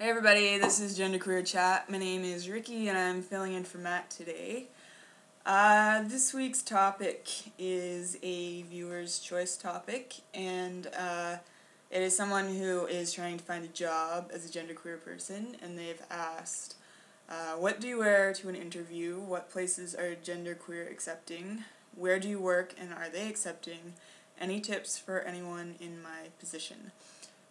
Hey everybody, this is Genderqueer Chat. My name is Ricky and I'm filling in for Matt today. This week's topic is a viewer's choice topic, and it is someone who is trying to find a job as a genderqueer person, and they've asked, what do you wear to an interview? What places are genderqueer accepting? Where do you work and are they accepting? Any tips for anyone in my position?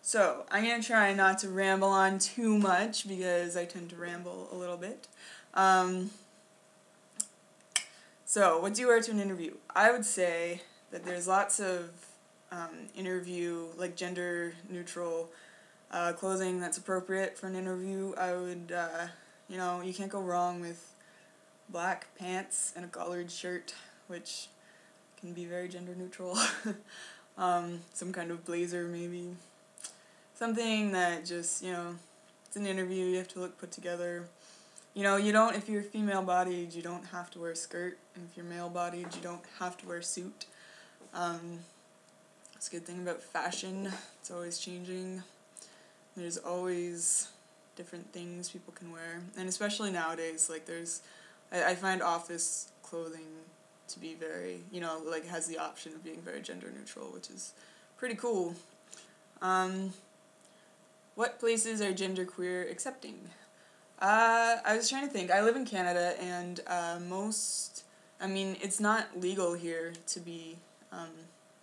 So, I'm going to try not to ramble on too much because I tend to ramble a little bit. So, what do you wear to an interview? I would say that there's lots of interview, like gender neutral clothing that's appropriate for an interview. I would, you can't go wrong with black pants and a collared shirt, which can be very gender neutral. Some kind of blazer maybe. Something that just, it's an interview, you have to look put together. If you're female-bodied, you don't have to wear a skirt, and if you're male-bodied, you don't have to wear a suit. It's a good thing about fashion, it's always changing. There's always different things people can wear, and especially nowadays, I find office clothing to be very, has the option of being very gender neutral, which is pretty cool. What places are genderqueer accepting? I was trying to think. I live in Canada, and it's not legal here to be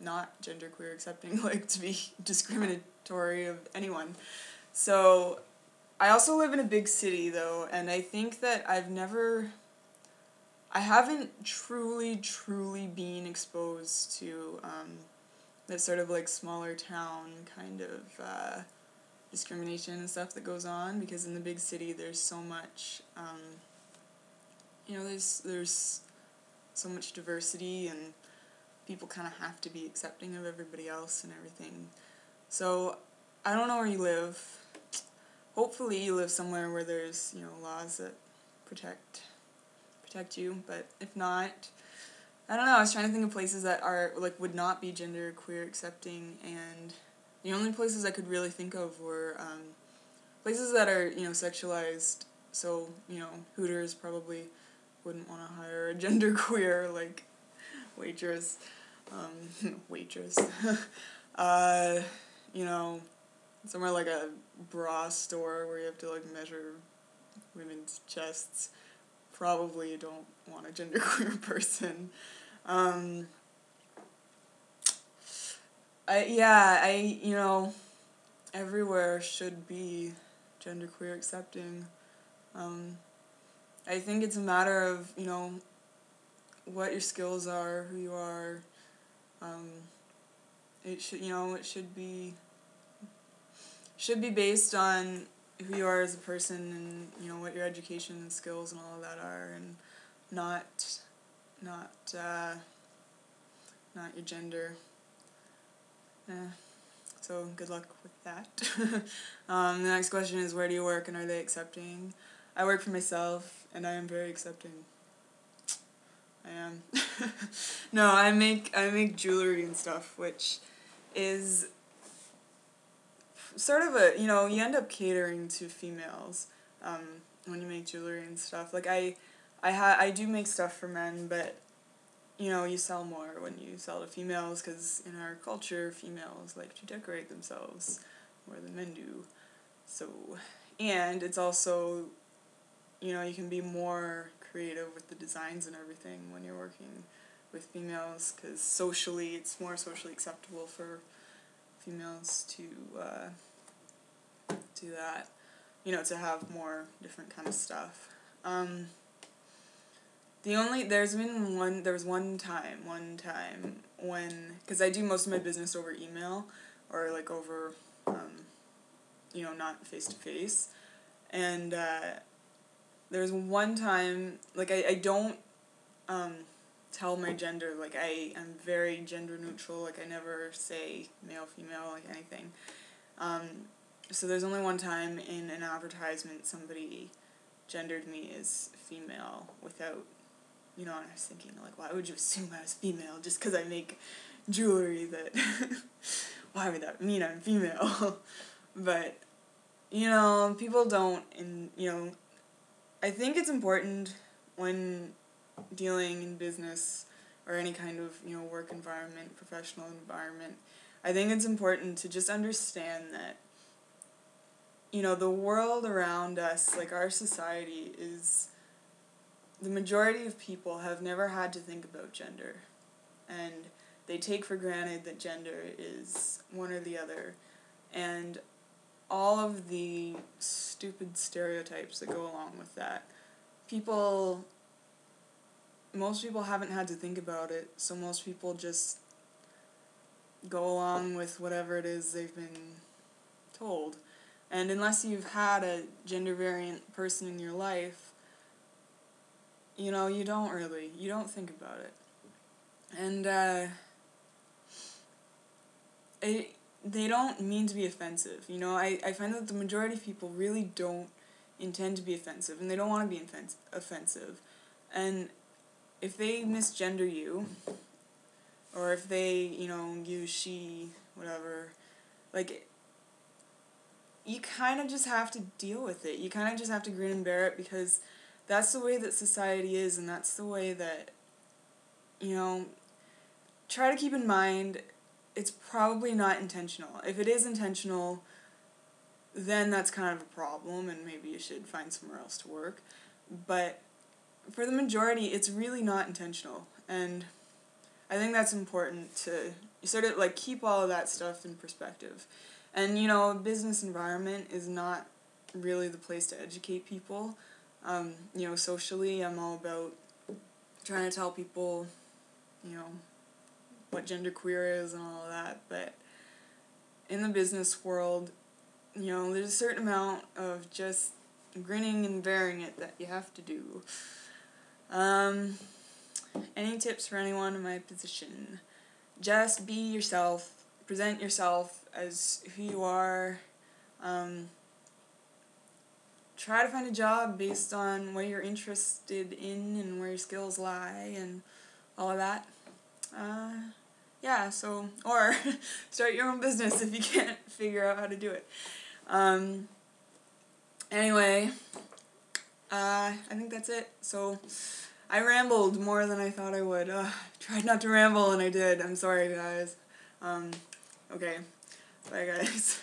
not genderqueer accepting, to be discriminatory of anyone. So, I also live in a big city, though, and I think that I haven't truly been exposed to that sort of, smaller town kind of discrimination and stuff that goes on, because in the big city there's so much there's so much diversity, and people kind of have to be accepting of everybody else and everything. So I don't know where you live. Hopefully you live somewhere where there's laws that protect you, but if not, I don't know. I was trying to think of places that are would not be genderqueer accepting, and the only places I could really think of were places that are, sexualized. So, Hooters probably wouldn't want to hire a genderqueer, waitress. Waitress. Somewhere like a bra store where you have to, measure women's chests. Probably don't want a genderqueer person. Everywhere should be genderqueer accepting. I think it's a matter of, what your skills are, who you are. It should be based on who you are as a person, and, what your education and skills and all of that are, and not your gender. So good luck with that. The next question is, where do you work and are they accepting? I work for myself and I am very accepting. I am. No, I make jewelry and stuff, which is sort of you end up catering to females when you make jewelry and stuff. I do make stuff for men, but you sell more when you sell to females, because in our culture, females like to decorate themselves more than men do. So, and it's also, you can be more creative with the designs and everything when you're working with females, because it's more socially acceptable for females to do that, to have more different kind of stuff. There was one time when, because I do most of my business over email, or over, not face to face, and there was one time, I don't tell my gender, I'm very gender neutral, I never say male, female, anything. So there's only one time in an advertisement somebody gendered me as female without, and I was thinking, why would you assume I was female just because I make jewelry? Why would that mean I'm female? But, people don't, I think it's important when dealing in business or any kind of, work environment, professional environment, I think it's important to just understand that, the world around us, like our society, the majority of people have never had to think about gender. And they take for granted that gender is one or the other. And all of the stupid stereotypes that go along with that. Most people haven't had to think about it, so most people just go along with whatever it is they've been told. And unless you've had a gender variant person in your life, you don't think about it. And they don't mean to be offensive. I find that the majority of people really don't intend to be offensive, and they don't want to be offensive. And if they misgender you, or if they, use she, whatever, like, you kind of just have to deal with it. You kind of just have to grin and bear it, because that's the way that society is, and that's the way that, try to keep in mind it's probably not intentional. If it is intentional, then that's kind of a problem, and maybe you should find somewhere else to work. But for the majority, it's really not intentional, and I think that's important to sort of, like, keep all of that stuff in perspective. And, a business environment is not really the place to educate people. Socially, I'm all about trying to tell people, what genderqueer is and all of that, but in the business world, there's a certain amount of just grinning and bearing it that you have to do. Any tips for anyone in my position? Just be yourself, present yourself as who you are, try to find a job based on what you're interested in and where your skills lie and all of that. Or start your own business if you can't figure out how to do it. Anyway, I think that's it. So, I rambled more than I thought I would. Tried not to ramble and I did. I'm sorry, guys. Okay. Bye, guys.